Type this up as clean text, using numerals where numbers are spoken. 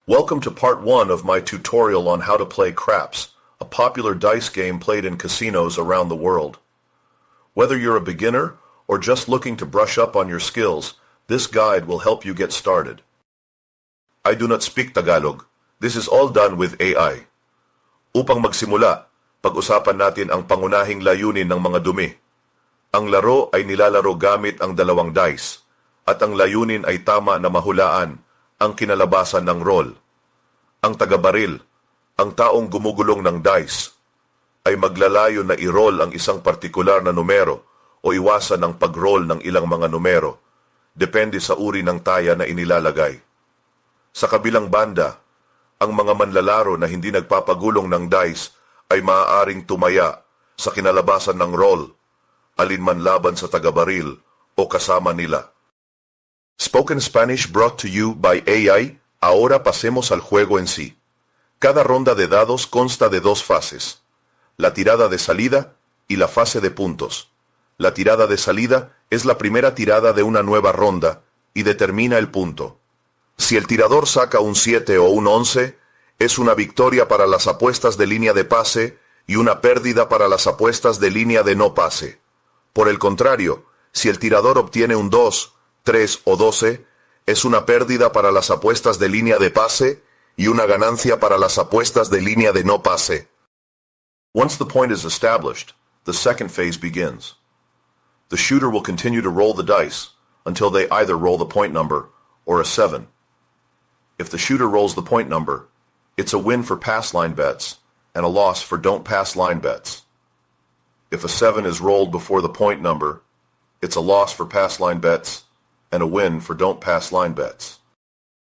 Welcome to part 1 of my tutorial on how to play craps, a popular dice game played in casinos around the world. Whether you're a beginner or just looking to brush up on your skills, this guide will help you get started. I do not speak Tagalog. This is all done with AI. Upang magsimula, pag-usapan natin ang pangunahing layunin ng mga dumi. Ang laro ay nilalaro gamit ang dalawang dice, at ang layunin ay tama na mahulaan ang kinalabasan ng roll. Ang taga-baril, ang taong gumugulong ng dice, ay maglalayo na i-roll ang isang partikular na numero o iwasan ang pag-roll ng ilang mga numero, depende sa uri ng taya na inilalagay. Sa kabilang banda, ang mga manlalaro na hindi nagpapagulong ng dice ay maaaring tumaya sa kinalabasan ng roll, alinman laban sa taga-baril o kasama nila. Spoken Spanish brought to you by AI. Ahora pasemos al juego en sí. Cada ronda de dados consta de dos fases: la tirada de salida y la fase de puntos. La tirada de salida es la primera tirada de una nueva ronda y determina el punto. Si el tirador saca un 7 o un 11, es una victoria para las apuestas de línea de pase y una pérdida para las apuestas de línea de no pase. Por el contrario, si el tirador obtiene un 2, 3 o 12, es una pérdida para las apuestas de línea de pase y una ganancia para las apuestas de línea de no pase. Once the point is established, the second phase begins. The shooter will continue to roll the dice until they either roll the point number or a 7. If the shooter rolls the point number, it's a win for pass line bets and a loss for don't pass line bets. If a 7 is rolled before the point number, it's a loss for pass line bets and a win for don't pass line bets.